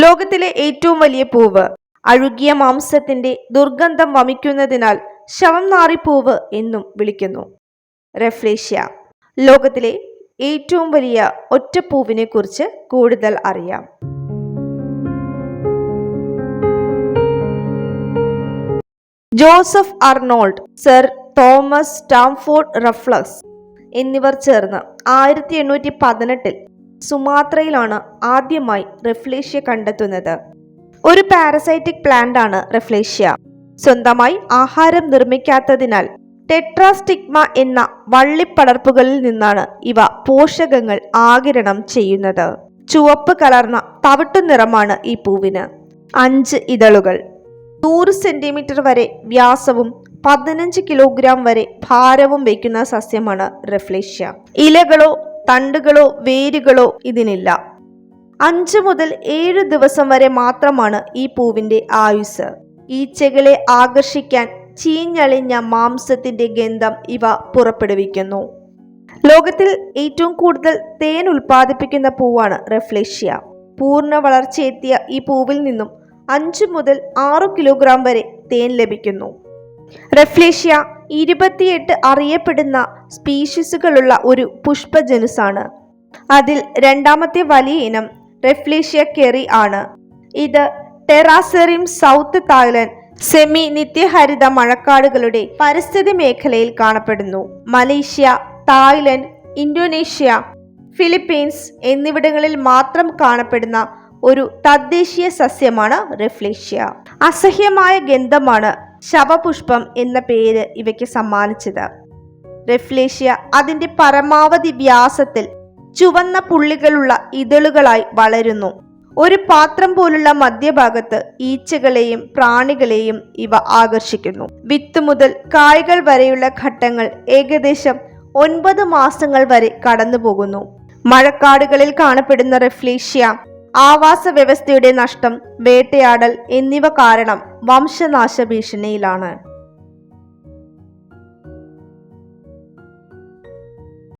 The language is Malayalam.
ലോകത്തിലെ ഏറ്റവും വലിയ പൂവ്. അഴുകിയ മാംസത്തിന്റെ ദുർഗന്ധം വമിക്കുന്നതിനാൽ ശവം നാറിപ്പൂവ് എന്നും വിളിക്കുന്നു. റഫ്ലേഷ്യ. ലോകത്തിലെ ഏറ്റവും വലിയ ഒറ്റപ്പൂവിനെ കുറിച്ച് കൂടുതൽ അറിയാം. Joseph Arnold, sir Thomas Stamford Raffles എന്നിവർ ചേർന്ന് 1818 സുമാത്രയിലാണ് ആദ്യമായി റഫ്ലേഷ്യ കണ്ടെത്തുന്നത്. ഒരു പാരസൈറ്റിക് പ്ലാന്റ് ആണ് റഫ്ലേഷ്യ. സ്വന്തമായി ആഹാരം നിർമ്മിക്കാത്തതിനാൽ ടെട്രാസ്റ്റിഗ്മ എന്ന വള്ളിപ്പടർപ്പുകളിൽ നിന്നാണ് ഇവ പോഷകങ്ങൾ ആഗിരണം ചെയ്യുന്നത്. ചുവപ്പ് കലർന്ന തവിട്ടു നിറമാണ് ഈ പൂവിന്. 5 ഇതളുകൾ. 100 സെന്റിമീറ്റർ വരെ വ്യാസവും 15 കിലോഗ്രാം വരെ ഭാരവും വയ്ക്കുന്ന സസ്യമാണ് റഫ്ലേഷ്യ. ഇലകളോ തണ്ടുകളോ വേരുകളോ ഇതിനില്ല. 5 മുതൽ 7 ദിവസം വരെ മാത്രമാണ് ഈ പൂവിന്റെ ആയുസ്. ഈച്ചകളെ ആകർഷിക്കാൻ ചീഞ്ഞളിഞ്ഞ മാംസത്തിന്റെ ഗന്ധം ഇവ പുറപ്പെടുവിക്കുന്നു. ലോകത്തിൽ ഏറ്റവും കൂടുതൽ തേൻ ഉൽപ്പാദിപ്പിക്കുന്ന പൂവാണ് റഫ്ലേഷ്യ. പൂർണ്ണ വളർച്ചയെത്തിയ ഈ പൂവിൽ നിന്നും 5 മുതൽ 6 കിലോഗ്രാം വരെ തേൻ ലഭിക്കുന്നു. റഫ്ലേഷ്യ 28 അറിയപ്പെടുന്ന സ്പീഷീസുകളുള്ള ഒരു പുഷ്പജനുസാണ്. അതിൽ രണ്ടാമത്തെ വലിയ ഇനം റഫ്ലേഷ്യ കെറി ആണ്. ഇത് ടെറാസെറിയം സൗത്ത് തായ്ലൻഡ് സെമി നിത്യഹരിത മഴക്കാടുകളുടെ പരിസ്ഥിതി മേഖലയിൽ കാണപ്പെടുന്നു. മലേഷ്യ, തായ്ലൻഡ്, ഇന്തോനേഷ്യ, ഫിലിപ്പീൻസ് എന്നിവിടങ്ങളിൽ മാത്രം കാണപ്പെടുന്ന ഒരു തദ്ദേശീയ സസ്യമാണ് റഫ്ലേഷ്യ. അസഹ്യമായ ഗന്ധമാണ് ശവപുഷ്പം എന്ന പേര് ഇവയ്ക്ക് സമ്മാനിച്ചത്. റഫ്ലേഷ്യ അതിന്റെ പരമാവധി വ്യാസത്തിൽ ചുവന്ന പുള്ളികളുള്ള ഇതളുകളായി വളരുന്നു. ഒരു പാത്രം പോലുള്ള മധ്യഭാഗത്ത് ഈച്ചകളെയും പ്രാണികളെയും ഇവ ആകർഷിക്കുന്നു. വിത്ത് മുതൽ കായ്കൾ വരെയുള്ള ഘട്ടങ്ങൾ ഏകദേശം 9 മാസങ്ങൾ വരെ കടന്നുപോകുന്നു. മഴക്കാടുകളിൽ കാണപ്പെടുന്ന റഫ്ലേഷ്യ ആവാസ വ്യവസ്ഥയുടെ നഷ്ടം, വേട്ടയാടൽ എന്നിവ കാരണം വംശനാശ ഭീഷണിയിലാണ്.